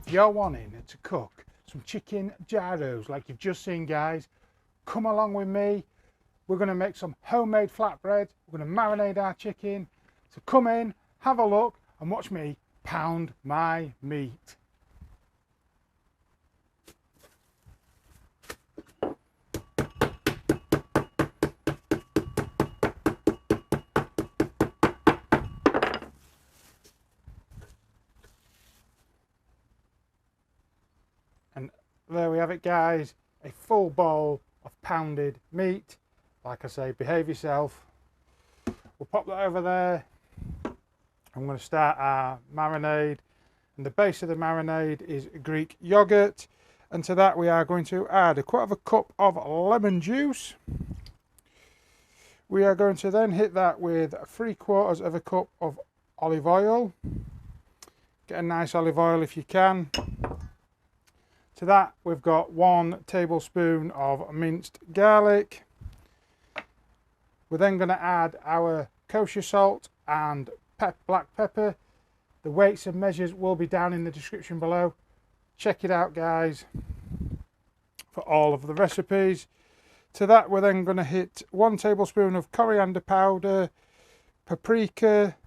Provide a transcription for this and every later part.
if you're wanting to cook some chicken gyros like you've just seen, guys, come along with me. We're going to make some homemade flatbread. We're going to marinate our chicken. So come in, have a look and watch me pound my meat. And there we have it, guys, a full bowl of pounded meat. Like I say, behave yourself. We'll pop that over there. I'm going to start our marinade, and the base of the marinade is Greek yogurt, and to that we are going to add a quarter of a cup of lemon juice. We are going to then hit that with 3/4 of a cup of olive oil. Get a nice olive oil if you can. To that we've got 1 tablespoon of minced garlic. We're then going to add our kosher salt and black pepper. The weights and measures will be down in the description below. Check it out, guys, for all of the recipes. To that we're then going to hit 1 tablespoon of coriander powder, paprika,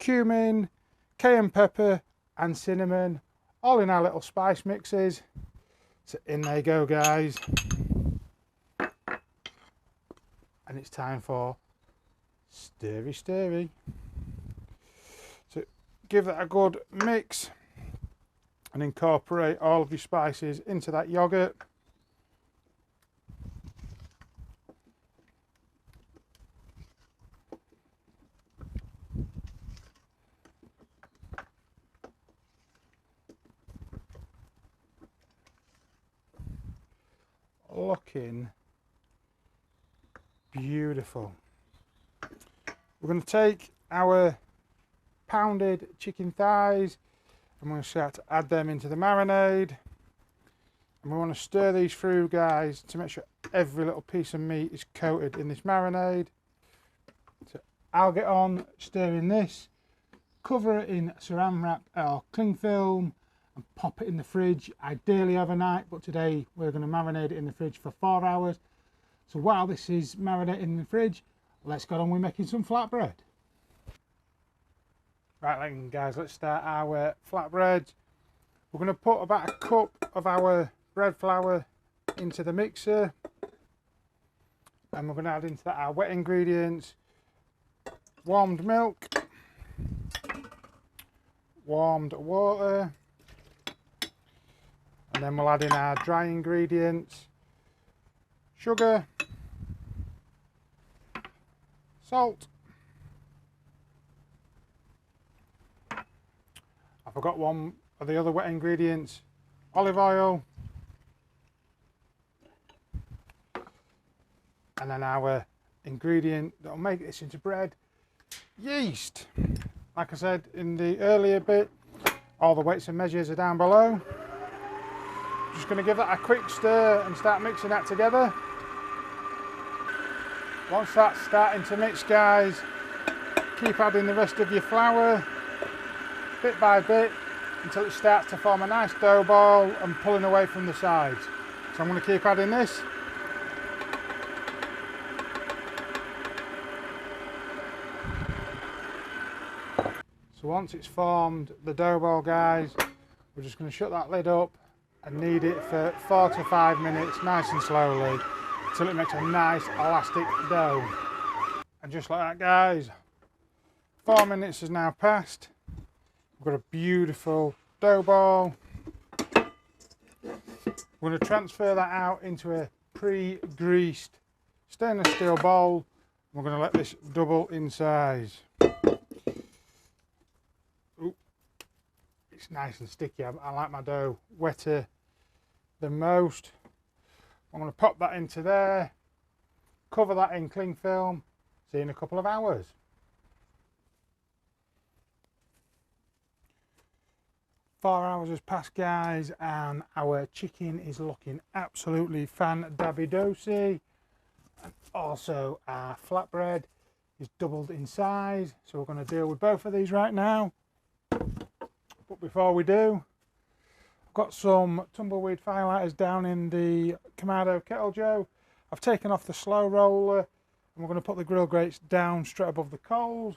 cumin, cayenne pepper and cinnamon, all in our little spice mixes. So in they go, guys, and it's time for stirry. So give that a good mix and incorporate all of your spices into that yogurt. Looking beautiful. We're going to take our pounded chicken thighs and we're going to start to add them into the marinade, and we want to stir these through, guys, to make sure every little piece of meat is coated in this marinade. So I'll get on stirring this, cover it in saran wrap or cling film and pop it in the fridge, ideally overnight, but today we're going to marinate it in the fridge for 4 hours. So while this is marinating in the fridge, let's get on with making some flatbread. Right then, guys, let's start our flatbread. We're going to put about a cup of our bread flour into the mixer, and we're going to add into that our wet ingredients: warmed milk, warmed water, and then we'll add in our dry ingredients: sugar, salt. I forgot one of the other wet ingredients: olive oil, and then our ingredient that will make this into bread, yeast. Like I said in the earlier bit, all the weights and measures are down below. Just going to give that a quick stir and start mixing that together. Once that's starting to mix, guys, keep adding the rest of your flour bit by bit until it starts to form a nice dough ball and pulling away from the sides. So I'm going to keep adding this. So once it's formed the dough ball, guys, we're just going to shut that lid up and knead it for 4 to 5 minutes, nice and slowly, until it makes a nice elastic dough. And just like that, guys, 4 minutes has now passed. We've got a beautiful dough ball. We're going to transfer that out into a pre-greased stainless steel bowl. We're going to let this double in size. Ooh, it's nice and sticky. I like my dough wetter than most. I'm going to pop that into there, cover that in cling film, see you in a couple of hours. Four hours has passed, guys, and our chicken is looking absolutely fan-dabby-dosey. And also our flatbread is doubled in size, so we're going to deal with both of these right now. But before we do, got some tumbleweed firelighters down in the Kamado kettle Joe. I've taken off the slow roller and we're going to put the grill grates down straight above the coals.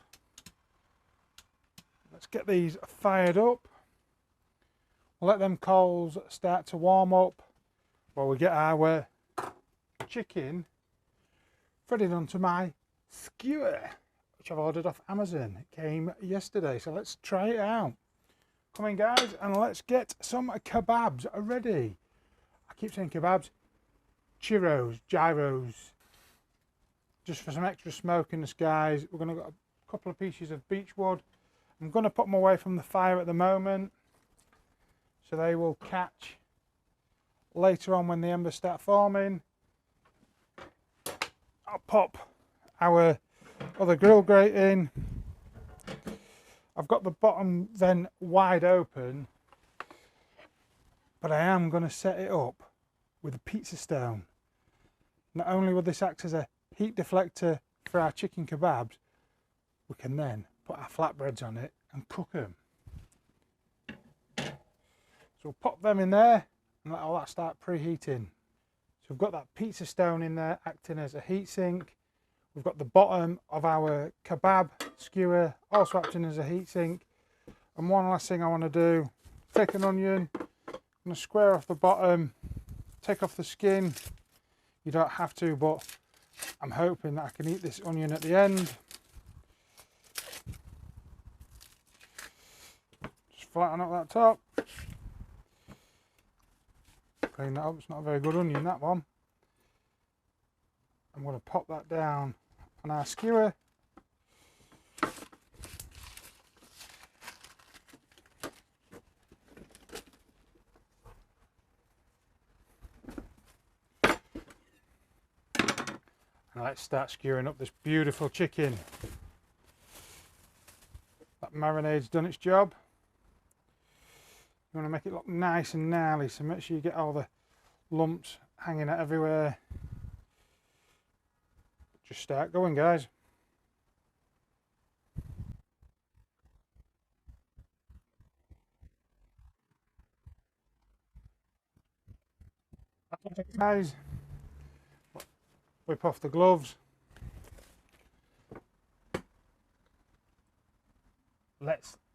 Let's get these fired up. We'll let them coals start to warm up while we get our chicken threaded onto my skewer, which I've ordered off Amazon. It came yesterday, so let's try it out. Come in guys, and let's get some kebabs ready. I keep saying kebabs, gyros, just for some extra smoke in the skies. We're going to get a couple of pieces of beechwood. I'm going to put them away from the fire at the moment, so they will catch later on when the embers start forming. I'll pop our other grill grate in. I've got the bottom then wide open, but I am going to set it up with a pizza stone. Not only will this act as a heat deflector for our chicken kebabs, we can then put our flatbreads on it and cook them. So we'll pop them in there and let all that start preheating. So we've got that pizza stone in there acting as a heat sink. We've got the bottom of our kebab skewer also acting as a heat sink. And one last thing I want to do, take an onion, I'm going to square off the bottom, take off the skin. You don't have to, but I'm hoping that I can eat this onion at the end. Just flatten up that top. Clean that up, it's not a very good onion, that one. I'm going to pop that down on our skewer. And let's start skewering up this beautiful chicken. That marinade's done its job. You want to make it look nice and gnarly, so make sure you get all the lumps hanging out everywhere. Just start going, guys. Guys, whip off the gloves.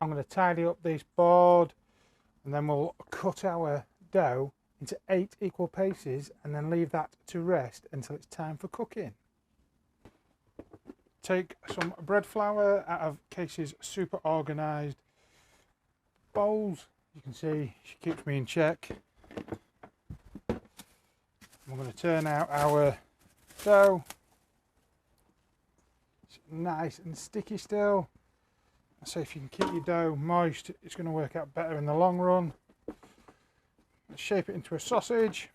I'm going to tidy up this board, and then we'll cut our dough into 8 equal pieces and then leave that to rest until it's time for cooking. Take some bread flour out of Casey's super organised bowls. You can see she keeps me in check. We're going to turn out our dough. It's nice and sticky still. So if you can keep your dough moist, it's going to work out better in the long run. Let's shape it into a sausage-ish,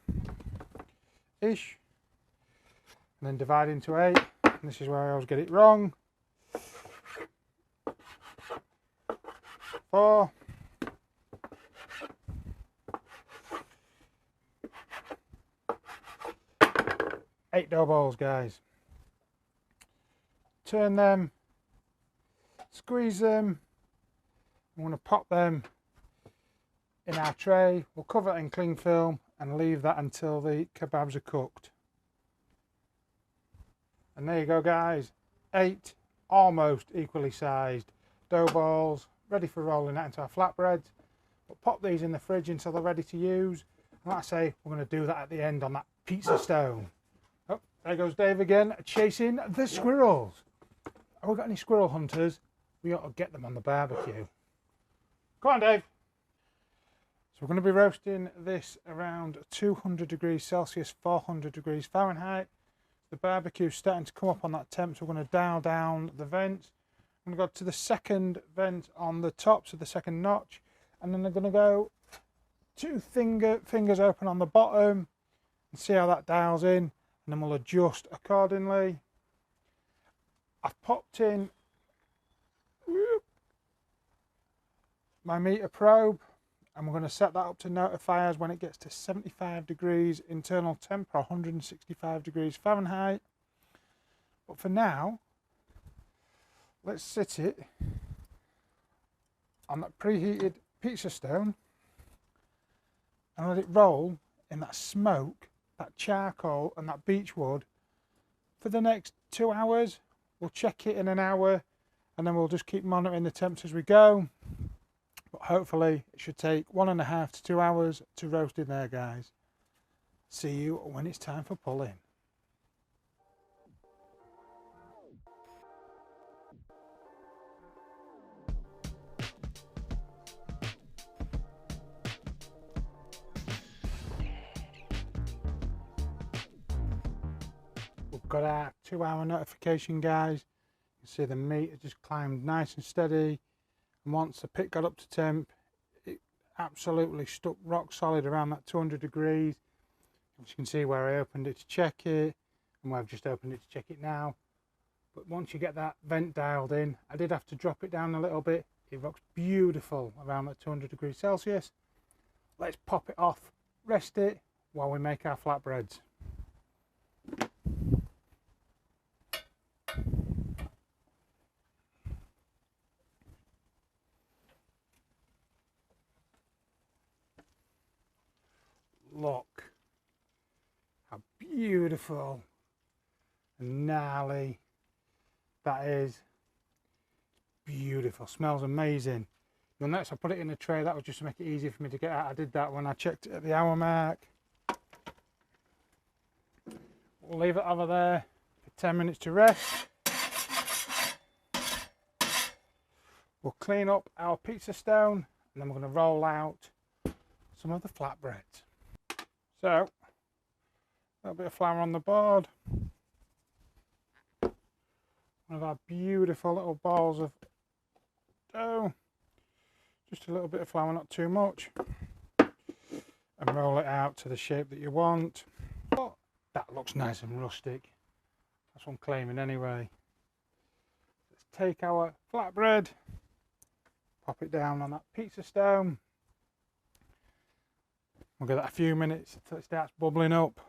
and then divide into 8. And this is where I always get it wrong. 4. 8 dough balls, guys. Turn them, squeeze them. I'm going to pop them in our tray. We'll cover it in cling film and leave that until the kebabs are cooked. And there you go, guys. 8 almost equally sized dough balls ready for rolling out into our flatbreads. We'll pop these in the fridge until they're ready to use. And like I say, we're going to do that at the end on that pizza stone. Oh, there goes Dave again, chasing the squirrels. Have we got any squirrel hunters? We ought to get them on the barbecue. Come on, Dave. So we're going to be roasting this around 200 degrees Celsius, 400 degrees Fahrenheit. The barbecue's starting to come up on that temp, so we're going to dial down the vents. I'm going to go to the second vent on the top, so the second notch, and then I'm going to go 2 fingers open on the bottom and see how that dials in, and then we'll adjust accordingly. I've popped in my meter probe, and we're going to set that up to notify us when it gets to 75 degrees internal temp or 165 degrees Fahrenheit. But for now, let's sit it on that preheated pizza stone and let it roll in that smoke, that charcoal and that beechwood for the next 2 hours. We'll check it in an hour and then we'll just keep monitoring the temps as we go. But hopefully it should take 1.5 to 2 hours to roast in there, guys. See you when it's time for pulling. We've got our 2 hour notification, guys. You can see the meat has just climbed nice and steady, and once the pit got up to temp, it absolutely stuck rock solid around that 200 degrees. As you can see where I opened it to check it, and where I've just opened it to check it now. But once you get that vent dialed in, I did have to drop it down a little bit. It looks beautiful around that 200 degrees Celsius. Let's pop it off, rest it while we make our flatbreads. Look how beautiful and gnarly that is. Beautiful, smells amazing. You'll notice I put it in a tray. That was just to make it easier for me to get out. I did that when I checked it at the hour mark. We'll leave it over there for 10 minutes to rest. We'll clean up our pizza stone and then we're going to roll out some of the flatbreads. So, a little bit of flour on the board. One of our beautiful little balls of dough. Just a little bit of flour, not too much. And roll it out to the shape that you want. Oh, that looks nice and rustic. That's what I'm claiming anyway. Let's take our flatbread, pop it down on that pizza stone. We'll give that a few minutes until it starts bubbling up.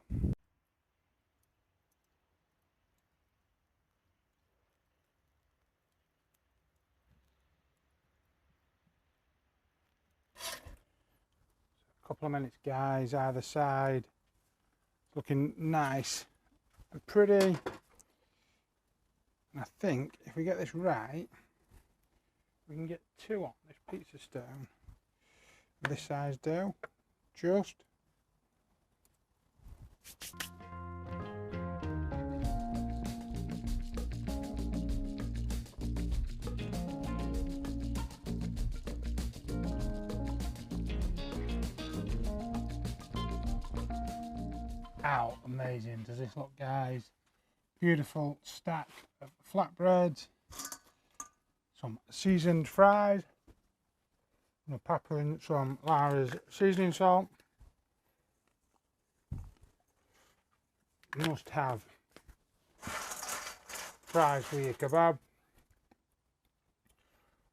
A couple of minutes, guys, either side. It's looking nice and pretty. And I think if we get this right, we can get 2 on this pizza stone. This size dough. Just how amazing does this look, guys? Beautiful stack of flatbreads, some seasoned fries. I'm going to pepper in some Lara's seasoning salt. Must have fries for your kebab.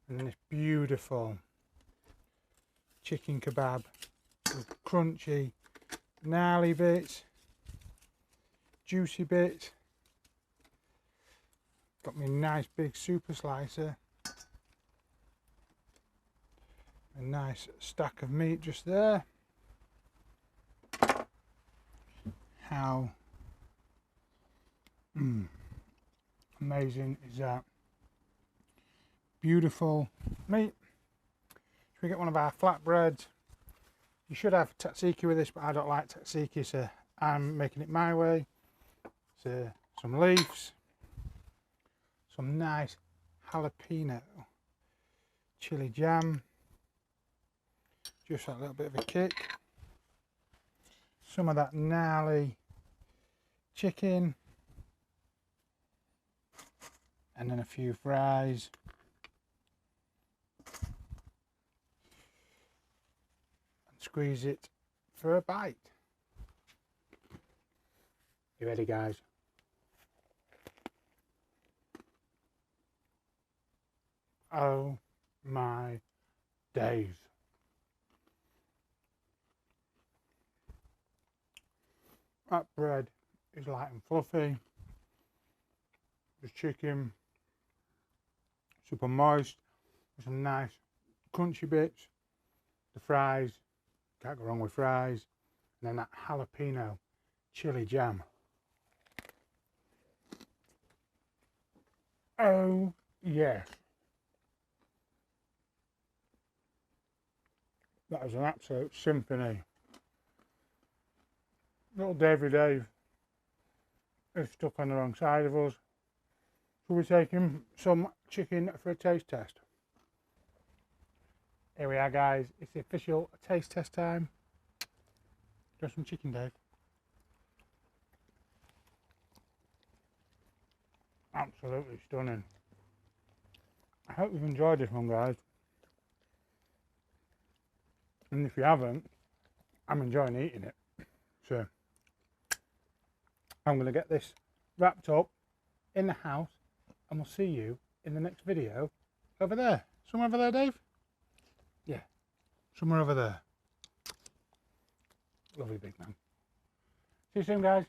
And then this beautiful chicken kebab with crunchy, gnarly bits, juicy bits. Got me a nice big super slicer. A nice stack of meat just there. How amazing is that? Beautiful meat. Should we get one of our flatbreads? You should have tzatziki with this, but I don't like tzatziki, so I'm making it my way. So some leaves, some nice jalapeno chili jam. Just a little bit of a kick. Some of that gnarly chicken. And then a few fries. And squeeze it for a bite. You ready, guys? Oh my days. That bread is light and fluffy. The chicken, super moist, with some nice crunchy bits. The fries, Can't go wrong with fries. And then that jalapeno chili jam. Oh yes. That is an absolute symphony. Little Davy Dave is stuck on the wrong side of us. So we're taking some chicken for a taste test. Here we are, guys. It's the official taste test time. Just some chicken, Dave. Absolutely stunning. I hope you've enjoyed this one, guys. And if you haven't, I'm enjoying eating it. So I'm going to get this wrapped up in the house, and we'll see you in the next video over there. Somewhere over there, Dave? Yeah, somewhere over there. Lovely big man. See you soon, guys.